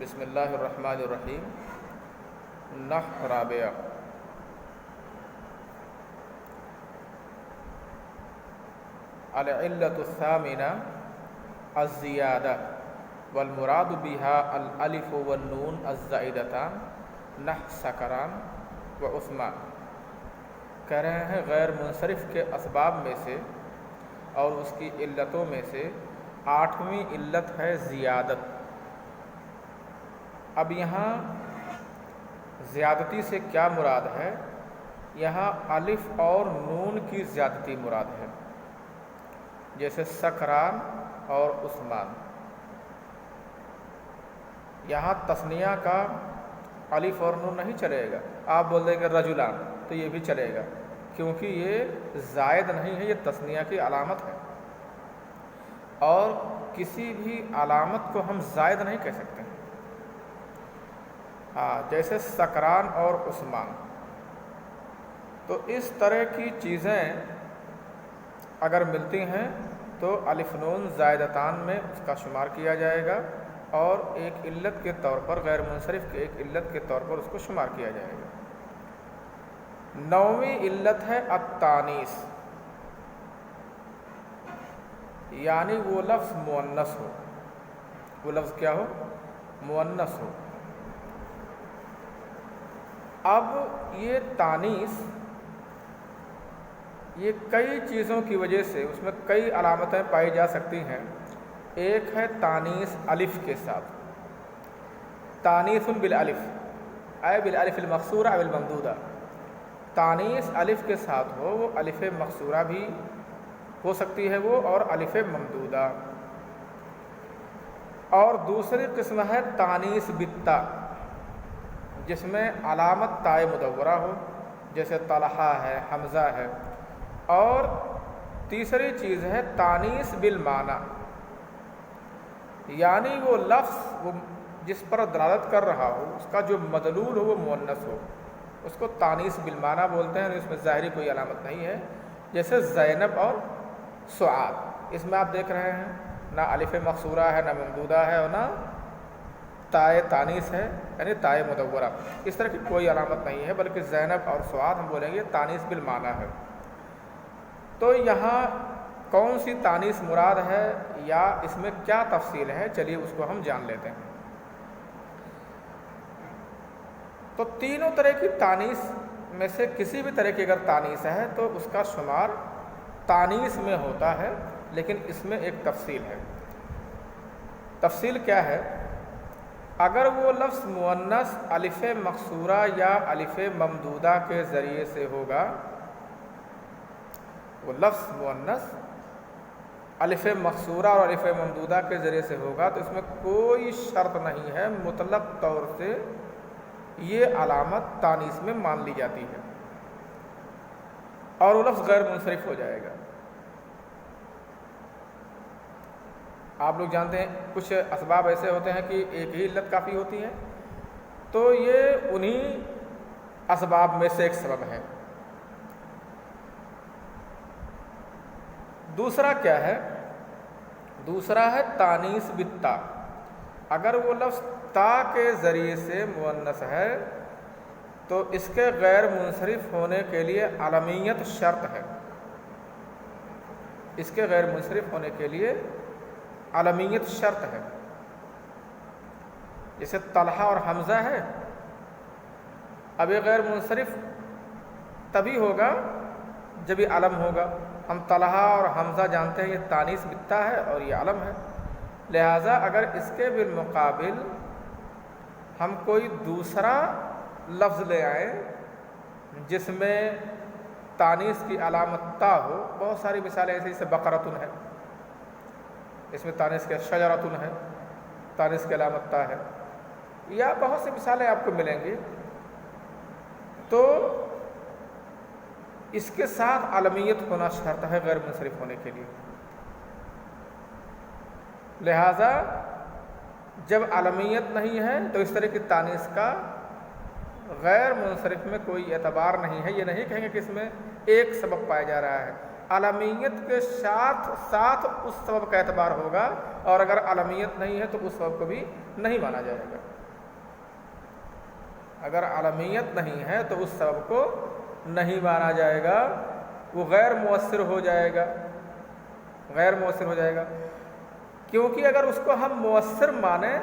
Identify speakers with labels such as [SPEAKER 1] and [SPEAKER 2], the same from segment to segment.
[SPEAKER 1] بسم اللہ الرحمن الرحیم۔ نحو رابع۔ العلۃ الثامنہ الزیادہ والمراد بها الالف والنون الزائدتان نحو سکران و عثمان۔ کہہ رہے ہیں غیر منصرف کے اسباب میں سے اور اس کی علتوں میں سے 8ویں علت ہے زیادت۔ اب یہاں زیادتی سے کیا مراد ہے؟ یہاں الف اور نون کی زیادتی مراد ہے، جیسے سکران اور عثمان۔ یہاں تثنیہ کا الف اور نون نہیں چلے گا۔ آپ بول دیں گے رجلان تو یہ بھی چلے گا، کیونکہ یہ زائد نہیں ہے، یہ تثنیہ کی علامت ہے، اور کسی بھی علامت کو ہم زائد نہیں کہہ سکتے۔ جیسے سکران اور عثمان۔ تو اس طرح کی چیزیں اگر ملتی ہیں تو الف نون زائدتان میں اس کا شمار کیا جائے گا، اور ایک علت کے طور پر، غیر منصرف کے ایک علت کے طور پر اس کو شمار کیا جائے گا۔ 9ویں علت ہے التانیث، یعنی وہ لفظ مؤنث ہو۔ وہ لفظ کیا ہو؟ مؤنث ہو۔ اب یہ تانیث، یہ کئی چیزوں کی وجہ سے اس میں کئی علامتیں پائی جا سکتی ہیں۔ ایک ہے تانیث الف کے ساتھ، تانیث بالالف اے بالالف المقصورہ او الممدودہ۔ تانیث الف کے ساتھ ہو، وہ الف مقصورہ بھی ہو سکتی ہے وہ، اور الف ممدودہ۔ اور دوسری قسم ہے تانیث بالتا، جس میں علامت تائے مدورہ ہو، جیسے طلحہ ہے، حمزہ ہے۔ اور تیسری چیز ہے تانیث بالمعنی، یعنی وہ لفظ وہ جس پر دلالت کر رہا ہو، اس کا جو مدلول ہو وہ مؤنث ہو، اس کو تانیث بالمعنی بولتے ہیں۔ اس میں ظاہری کوئی علامت نہیں ہے، جیسے زینب اور سعاد۔ اس میں آپ دیکھ رہے ہیں نہ الف مقصورہ ہے، نہ ممدودہ ہے، اور نہ تائے تانیث ہے، یعنی تائے مدورہ۔ اس طرح کی کوئی علامت نہیں ہے، بلکہ زینب اور سعاد ہم بولیں گے تانیث بالمعنی ہے۔ تو یہاں کون سی تانیث مراد ہے یا اس میں کیا تفصیل ہے، چلیے اس کو ہم جان لیتے ہیں۔ تو تینوں طرح کی تانیث میں سے کسی بھی طرح کی اگر تانیث ہے تو اس کا شمار تانیث میں ہوتا ہے، لیکن اس میں ایک تفصیل ہے۔ تفصیل کیا ہے؟ اگر وہ لفظ مؤنث الف مقصورہ یا الف ممدودہ کے ذریعے سے ہوگا، وہ لفظ مؤنث الف مقصورہ اور الف ممدودہ کے ذریعے سے ہوگا تو اس میں کوئی شرط نہیں ہے، مطلق طور سے یہ علامت تانیث میں مان لی جاتی ہے، اور وہ لفظ غیر منصرف ہو جائے گا۔ آپ لوگ جانتے ہیں کچھ اسباب ایسے ہوتے ہیں کہ ایک ہی علت کافی ہوتی ہے، تو یہ انہی اسباب میں سے ایک سبب ہے۔ دوسرا کیا ہے؟ دوسرا ہے تانیث بالتا۔ اگر وہ لفظ تا کے ذریعے سے مؤنث ہے تو اس کے غیر منصرف ہونے کے لیے علمیت شرط ہے۔ اس کے غیر منصرف ہونے کے لیے علمیت شرط ہے۔ جیسے طلحہ اور حمزہ ہے، اب یہ غیر منصرف تبھی ہوگا جب یہ علم ہوگا۔ ہم طلحہ اور حمزہ جانتے ہیں یہ تانیث بالتا ہے اور یہ علم ہے، لہٰذا اگر اس کے بالمقابل ہم کوئی دوسرا لفظ لے آئیں جس میں تانیث کی علامت تا ہو، بہت ساری مثالیں ایسی، جیسے بقرۃ ہے، اس میں تانیث کے شجرۃ ہے، تانیث کی علامت تا ہے، یا بہت سی مثالیں آپ کو ملیں گی، تو اس کے ساتھ علمیت ہونا شرط ہے غیر منصرف ہونے کے لیے۔ لہذا جب علمیت نہیں ہے تو اس طرح کی تانیث کا غیر منصرف میں کوئی اعتبار نہیں ہے۔ یہ نہیں کہیں گے کہ اس میں ایک سبب پایا جا رہا ہے، علمیت کے ساتھ ساتھ اس سبب کا اعتبار ہوگا، اور اگر علمیت نہیں ہے تو اس سبب کو بھی نہیں مانا جائے گا۔ اگر علمیت نہیں ہے تو اس سبب کو نہیں مانا جائے گا، وہ غیر مؤثر ہو جائے گا، غیر مؤثر ہو جائے گا۔ کیونکہ اگر اس کو ہم مؤثر مانیں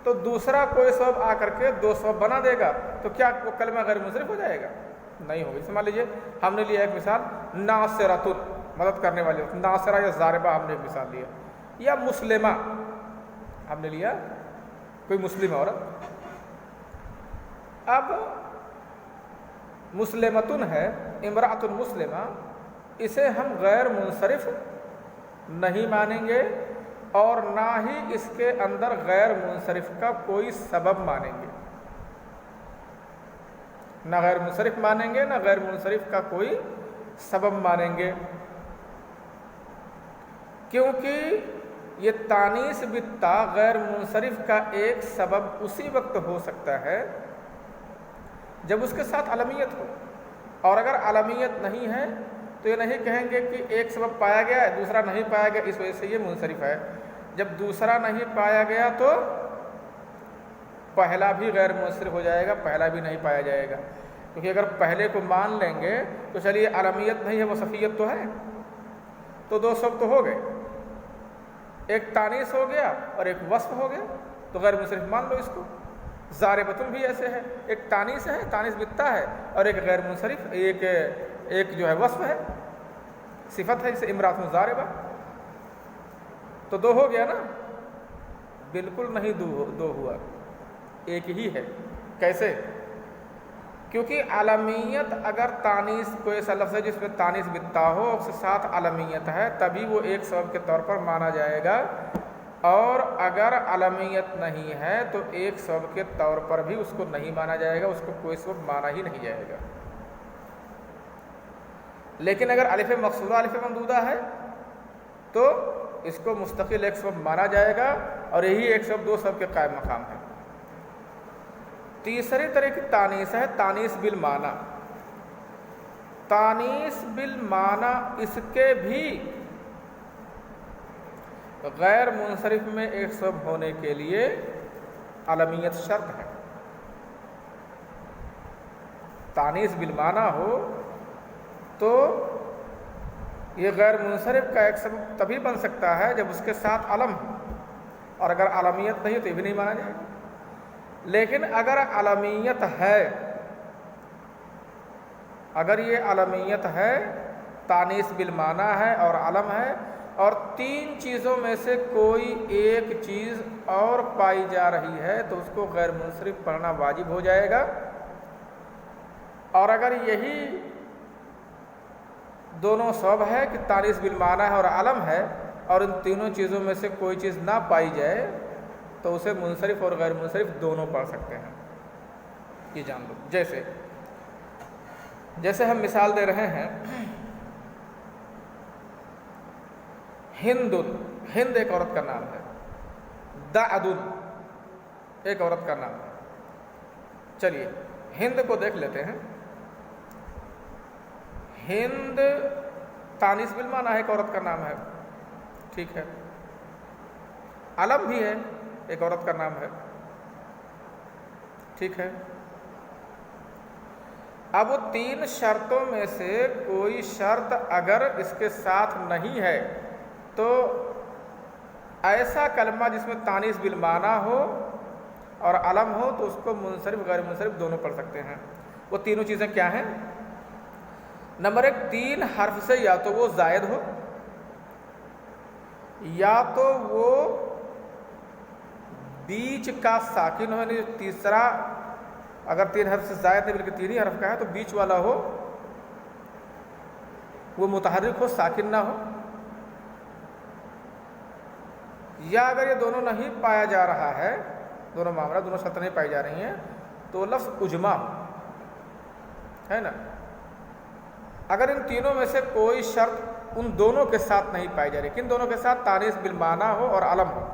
[SPEAKER 1] تو دوسرا کوئی سبب آ کر کے دو سبب بنا دے گا، تو کیا وہ کلمہ غیر منصرف ہو جائے گا؟ نہیں ہوگا۔ مان لیجیے ہم نے لیا ایک مثال، ناصرۃ، مدد کرنے والی، ناصرہ یا ضاربہ ہم نے ایک مثال لیا، یا مسلمہ ہم نے لیا، کوئی مسلم عورت۔ اب مسلمتن ہے، امرأۃ مسلمہ، اسے ہم غیر منصرف نہیں مانیں گے، اور نہ ہی اس کے اندر غیر منصرف کا کوئی سبب مانیں گے، نہ غیر منصرف مانیں گے، نہ غیر منصرف کا کوئی سبب مانیں گے، کیونکہ یہ تانیث بالتا غیر منصرف کا ایک سبب اسی وقت ہو سکتا ہے جب اس کے ساتھ علمیت ہو، اور اگر علمیت نہیں ہے تو یہ نہیں کہیں گے کہ ایک سبب پایا گیا ہے دوسرا نہیں پایا گیا اس وجہ سے یہ منصرف ہے۔ جب دوسرا نہیں پایا گیا تو پہلا بھی غیر منصرف ہو جائے گا، پہلا بھی نہیں پایا جائے گا، کیونکہ اگر پہلے کو مان لیں گے تو چلیے علمیت نہیں ہے وصفیت تو ہے، تو دو سبب تو ہو گئے، ایک تانیث ہو گیا اور ایک وصف ہو گیا، تو غیر منصرف مان لو اس کو۔ ضاربتن بھی ایسے ہے، ایک تانیث ہے، تانیث بالتا ہے، اور ایک غیر منصرف، ایک جو ہے وصف ہے، صفت ہے، جسے امرأۃ ضاربہ، تو دو ہو گیا نا؟ بالکل نہیں دو ہوا، ایک ہی ہے۔ کیسے؟ کیونکہ علمیت اگر تانیث، کوئی ایسا لفظ ہے جس میں تانیث بالتا ہو، اس کے ساتھ علمیت ہے، تبھی وہ ایک سبب کے طور پر مانا جائے گا، اور اگر علمیت نہیں ہے تو ایک سبب کے طور پر بھی اس کو نہیں مانا جائے گا، اس کو کوئی سبب مانا ہی نہیں جائے گا۔ لیکن اگر الف مقصورہ الف ممدودہ ہے تو اس کو مستقل ایک سبب مانا جائے گا، اور یہی ایک سبب دو سبب کے قائم مقام ہے۔ تیسری طرح کی تانیث ہے تانیث بالمعنی۔ تانیث بالمعنی اس کے بھی غیر منصرف میں ایک سبب ہونے کے لیے علمیت شرط ہے۔ تانیث بالمعنی ہو تو یہ غیر منصرف کا ایک سبب تبھی بن سکتا ہے جب اس کے ساتھ علم ہو، اور اگر علمیت نہیں تو یہ بھی نہیں مانا جائے گا۔ لیکن اگر علمیت ہے، اگر یہ علمیت ہے، تانیث بالمعنی ہے اور علم ہے، اور تین چیزوں میں سے کوئی ایک چیز اور پائی جا رہی ہے تو اس کو غیر منصرف پڑھنا واجب ہو جائے گا، اور اگر یہی دونوں سبب ہے کہ تانیث بالمعنی ہے اور علم ہے، اور ان تینوں چیزوں میں سے کوئی چیز نہ پائی جائے تو اسے منصرف اور غیر منصرف دونوں پڑھ سکتے ہیں۔ یہ جان لو۔ جیسے ہم مثال دے رہے ہیں، ہند، ہند ایک عورت کا نام ہے، دعد ایک عورت کا نام ہے۔ چلیے ہند کو دیکھ لیتے ہیں۔ ہند تانیث بالمعنی ہے، ایک عورت کا نام ہے، ٹھیک ہے، علم بھی ہے، ایک عورت کا نام ہے، ٹھیک ہے۔ اب وہ تین شرطوں میں سے کوئی شرط اگر اس کے ساتھ نہیں ہے تو ایسا کلمہ جس میں تانیث بالمعنی ہو اور علم ہو تو اس کو منصرف غیر منصرف دونوں پڑھ سکتے ہیں۔ وہ تینوں چیزیں کیا ہیں؟ نمبر ایک، تین حرف سے یا تو وہ زائد ہو، یا تو وہ بیچ کا ساکن ہو، یعنی تیسرا اگر تین حرف سے زائد نہیں بلکہ تین ہی حرف کا ہے تو بیچ والا ہو، وہ متحرک ہو، ساکن نہ ہو، یا اگر یہ دونوں نہیں پایا جا رہا ہے، دونوں معاملہ، دونوں شرطیں نہیں پائی جا رہی ہیں تو لفظ اجمع ہے نا۔ اگر ان تینوں میں سے کوئی شرط ان دونوں کے ساتھ نہیں پائی جا رہی، کن دونوں کے ساتھ؟ تانیث بالمعنی ہو اور علم ہو،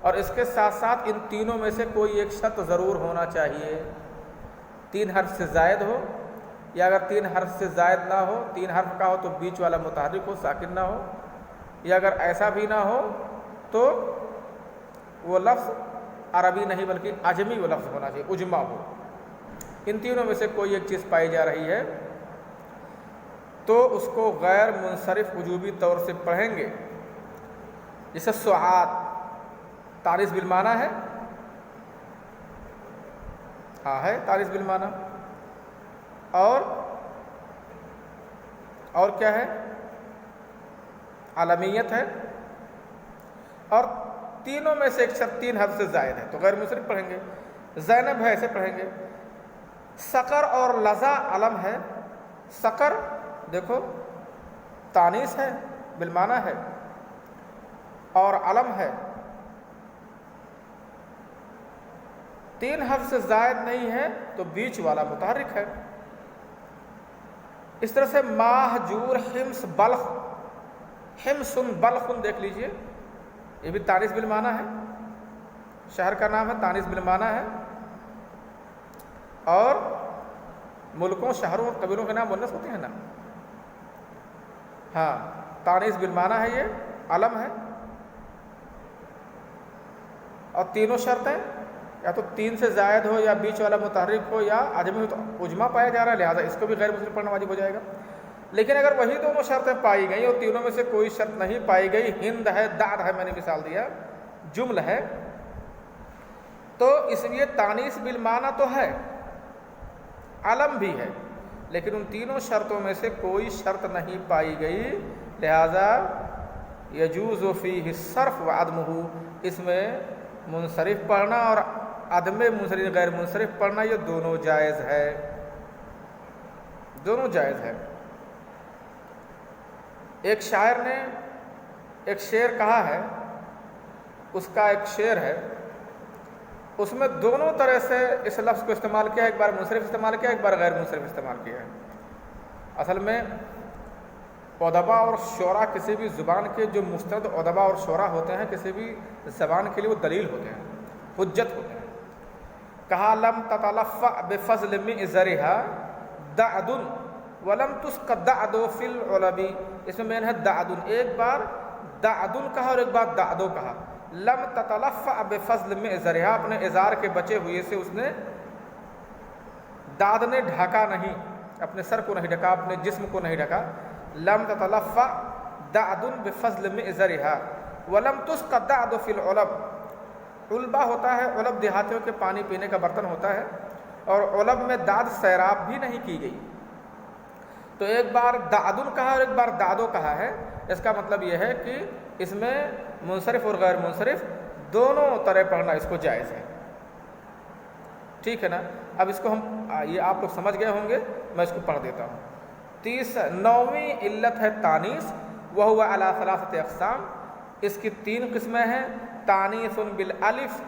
[SPEAKER 1] اور اس کے ساتھ ساتھ ان تینوں میں سے کوئی ایک شرط ضرور ہونا چاہیے، تین حرف سے زائد ہو، یا اگر 3 حرف سے زائد نہ ہو، 3 حرف کا ہو تو بیچ والا متحرک ہو، ساکن نہ ہو، یا اگر ایسا بھی نہ ہو تو وہ لفظ عربی نہیں بلکہ عجمی وہ لفظ ہونا چاہیے، اجما ہو۔ ان تینوں میں سے کوئی ایک چیز پائی جا رہی ہے تو اس کو غیر منصرف وجوبی طور سے پڑھیں گے۔ جیسے سعاد تانیث بالمعنی ہے، ہاں ہے تانیث بالمعنی، اور کیا ہے، عالمیت ہے، اور تینوں میں سے ایک شرط 3 حرف سے زائد ہے تو غیر منصرف پڑھیں گے۔ زینب ہے ایسے پڑھیں گے۔ سقر اور لظا علم ہے، سقر دیکھو تانیث ہے بالمعنی ہے اور علم ہے، 3 حرف سے زائد نہیں ہے تو بیچ والا متحرک ہے۔ اس طرح سے ماہجور، حمص، بلخ، حمصن بلخن دیکھ لیجئے، یہ بھی تانیث بالمعنی ہے، شہر کا نام ہے، تانیث بالمعنی ہے، اور ملکوں، شہروں، قبیلوں کے نام مؤنث ہوتے ہیں نا، ہاں تانیث بالمعنی ہے، یہ علم ہے، اور تینوں شرطیں یا تو 3 سے زائد ہو، یا بیچ والا متحرک ہو، یا عجمی ہو، تو اجماع پایا جا رہا ہے، لہٰذا اس کو بھی غیر منصرف پڑھنا واجب ہو جائے گا۔ لیکن اگر وہی دونوں شرطیں پائی گئیں اور تینوں میں سے کوئی شرط نہیں پائی گئی، ہند ہے، دعد ہے، میں نے مثال دیا، جمل ہے، تو اس لیے تانیث بالمعنی تو ہے، علم بھی ہے، لیکن ان تینوں شرطوں میں سے کوئی شرط نہیں پائی گئی، لہذا یجوز فیہ الصرف وعدمہ، اس میں منصرف پڑھنا اور عدم منصرف غیر منصرف پڑھنا یہ دونوں جائز ہے، دونوں جائز ہے۔ ایک شاعر نے ایک شعر کہا ہے، اس کا ایک شعر ہے، اس میں دونوں طرح سے اس لفظ کو استعمال کیا ہے، ایک بار منصرف استعمال کیا ہے، ایک بار غیر منصرف استعمال کیا ہے۔ اصل میں ادبا اور شعراء کسی بھی زبان کے جو مستند ادبا اور شعراء ہوتے ہیں، کسی بھی زبان کے لیے وہ دلیل ہوتے ہیں، حجت ہوتے ہیں۔ کہا لم تتلفع بفضل معذرها دعد ولم تسق دعد فی العلب، اس میں مین ہے دعد، ایک بار دعد کہا اور ایک بار دعدو کہا۔ لم تتلفع بفضل معذرها، اپنے ازار کے بچے ہوئے سے اس نے، دعد نے ڈھکا نہیں، اپنے سر کو نہیں ڈھکا، اپنے جسم کو نہیں ڈھکا۔ لم تتلفع دعد بفضل معذرها ولم تسق دعد فی العلب، علبہ ہوتا ہے، علب دیہاتیوں کے پانی پینے کا برتن ہوتا ہے، اور علب میں داد سیراب بھی نہیں کی گئی، تو ایک بار دعدن کہا اور ایک بار دعدو کہا ہے۔ اس کا مطلب یہ ہے کہ اس میں منصرف اور غیر منصرف دونوں طرح پڑھنا اس کو جائز ہے، ٹھیک ہے نا۔ اب اس کو ہم، یہ آپ لوگ سمجھ گئے ہوں گے، میں اس کو پڑھ دیتا ہوں۔ 9ویں علت ہے تانیث، وہو علی 3 اقسام، اس کی 3 قسمیں ہیں۔ تانیث بالالف،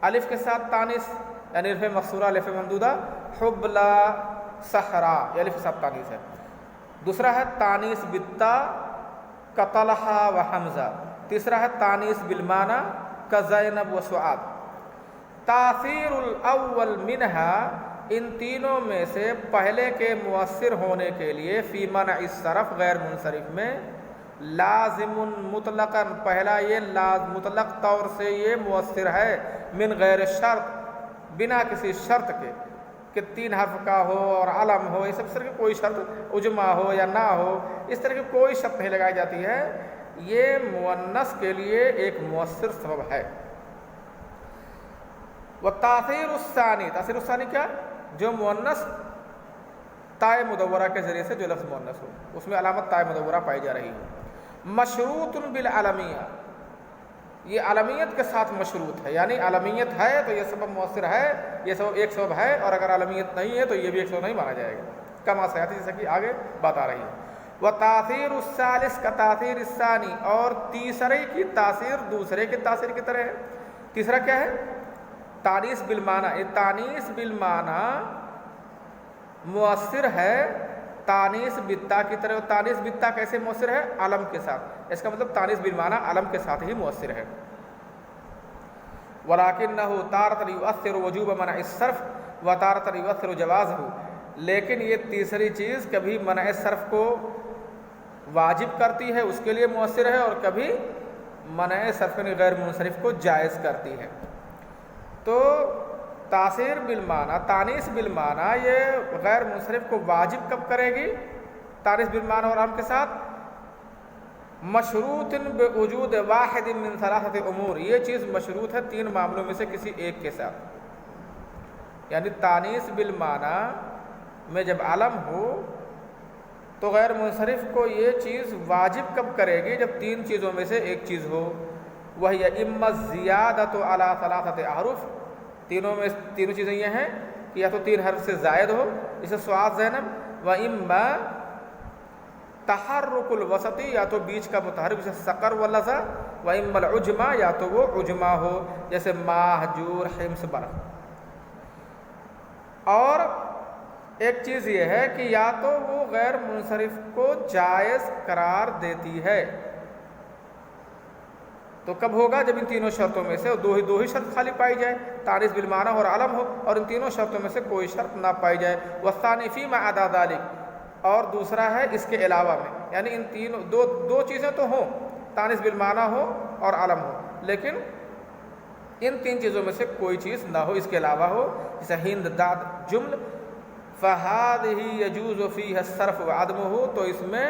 [SPEAKER 1] الف کے ساتھ تانیث، یعنی الف مقصورہ، الف ممدودہ، حبلا، صحرا، یہ الف کے ساتھ تانیث ہے۔ دوسرا ہے تانیث بالتا کطلحہ و حمزہ، تیسرا ہے تانیث بالمعنی کزینب و سعاد۔ تاثیر الاول منہا، ان تینوں میں سے پہلے کے مؤثر ہونے کے لیے، فی منع الصرف غیر منصرف میں، لازم مطلقاً، پہلا یہ مطلق طور سے یہ مؤثر ہے، من غیر شرط، بنا کسی شرط کے، کہ 3 حرف کا ہو اور علم ہو، اس طرح کی کوئی شرط، اجماع ہو یا نہ ہو، اس طرح کی کوئی شرط نہیں لگائی جاتی ہے، یہ مؤنث کے لیے ایک مؤثر سبب ہے۔ والتاثیر الثانی، تاثیر الثانی کیا؟ جو مؤنث تائے مدورہ کے ذریعے سے جو لفظ مؤنث ہو، اس میں علامت تائے مدورہ پائی جا رہی ہے۔ مشروط بالعلمیہ، یہ علمیت کے ساتھ مشروط ہے، یعنی علمیت ہے تو یہ سبب مؤثر ہے، یہ سبب ایک سبب ہے، اور اگر علمیت نہیں ہے تو یہ بھی ایک سبب نہیں مانا جائے گا، کما سیاتی، جیسا کہ آگے بات آ رہی ہے۔ وتاثیر الثالث کا تاثیر الثانی، اور تیسرے کی تاثیر دوسرے کی تاثیر کی طرح ہے۔ تیسرا کیا ہے؟ تانیث بالمعنی، یہ تانیث بالمعنی مؤثر ہے تانیث بالتا کی طرح۔ تانیث بالتا کیسے مؤثر ہے؟ علم کے ساتھ، اس کا مطلب تانیث بالمعنی علم کے ساتھ ہی مؤثر ہے۔ وَلَكِنَّهُ تَارَةً يُؤَثِّرُ وُجُوبَ مَنْعِ الصَّرْفِ وَتَارَةً يُؤَثِّرُ جَوَازَهُ، لیکن یہ تیسری چیز کبھی منع صرف کو واجب کرتی ہے، اس کے لیے مؤثر ہے، اور کبھی منع صرف غیر منصرف کو جائز کرتی ہے۔ تو تاثیر بالمعنی، تانیث بالمعنی یہ غیر منصرف کو واجب کب کرے گی؟ تانیث بالمعنی اور عام کے ساتھ مشروط بوجود واحد من ثلاثت امور، یہ چیز مشروط ہے 3 معاملوں میں سے کسی ایک کے ساتھ۔ یعنی تانیث بالمعنی میں جب علم ہو تو غیر منصرف کو یہ چیز واجب کب کرے گی؟ جب 3 چیزوں میں سے ایک چیز ہو، وہی اما الزیادۃ علی ثلاثۃ احرف، تینوں چیزیں یہ ہیں کہ یا تو 3 حرف سے زائد ہو، جیسے سعاد زینب، و اما تحرک الوسطی، یا تو بیچ کا متحرک جیسے سقر واللظہ، و اما العجمہ، یا تو وہ عجمہ ہو جیسے ماہ، جور، حمص، برق۔ اور ایک چیز یہ ہے کہ یا تو وہ غیر منصرف کو جائز قرار دیتی ہے، تو کب ہوگا؟ جب ان تینوں شرطوں میں سے دو ہی شرط خالی پائی جائے، تانیث بالمعنی اور علم ہو، اور ان تینوں شرطوں میں سے کوئی شرط نہ پائی جائے۔ والثانی فیما عدا ذلک، اور دوسرا ہے اس کے علاوہ میں، یعنی ان تینوں دو چیزیں تو ہوں، تانیث بالمعنی ہو اور علم ہو، لیکن ان 3 چیزوں میں سے کوئی چیز نہ ہو، اس کے علاوہ ہو، جیسے ہند، داد، جمل، فَهَذِهِ يَجُوزُ فِيهَا الصَّرْفُ وَعَدْمُهُ، تو اس میں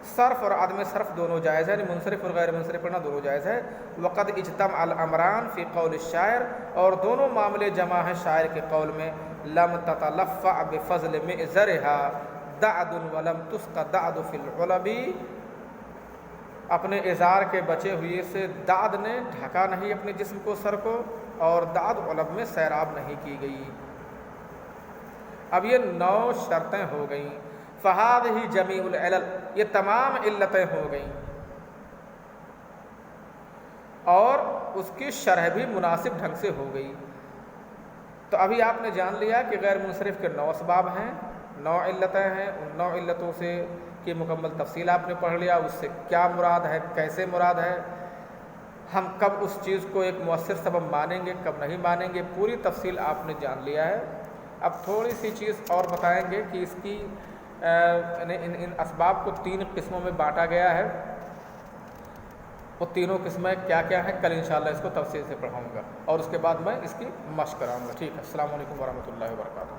[SPEAKER 1] صرف اور عدم صرف دونوں جائز ہے، یعنی منصرف اور غیر منصرف پڑھنا دونوں جائز ہے۔ وقد اجتمع الامران فی قول الشاعر، اور دونوں معاملے جمع ہیں شاعر کے قول میں، لم تتلفع بفضل مئزرها دعد ولم تسق دعد فی العلب، اپنے ازار کے بچے ہوئے سے دعد نے ڈھکا نہیں اپنے جسم کو، سر کو، اور دعد علب میں سیراب نہیں کی گئی۔ اب یہ 9 شرطیں ہو گئیں، فَهَذِهِ جَمِيعُ الْعِلَلِ، یہ تمام علتیں ہو گئیں، اور اس کی شرح بھی مناسب ڈھنگ سے ہو گئی۔ تو ابھی آپ نے جان لیا کہ غیر منصرف کے 9 اسباب ہیں، 9 علتیں ہیں، ان 9 علتوں سے کی مکمل تفصیل آپ نے پڑھ لیا، اس سے کیا مراد ہے، کیسے مراد ہے، ہم کب اس چیز کو ایک مؤثر سبب مانیں گے، کب نہیں مانیں گے، پوری تفصیل آپ نے جان لیا ہے۔ اب تھوڑی سی چیز اور بتائیں گے کہ اس کی ان اسباب کو 3 قسموں میں بانٹا گیا ہے، وہ تینوں قسمیں کیا کیا ہیں، کل انشاءاللہ اس کو تفصیل سے پڑھاؤں گا، اور اس کے بعد میں اس کی مشق کراؤں گا۔ ٹھیک ہے، السلام علیکم ورحمۃ اللہ وبرکاتہ۔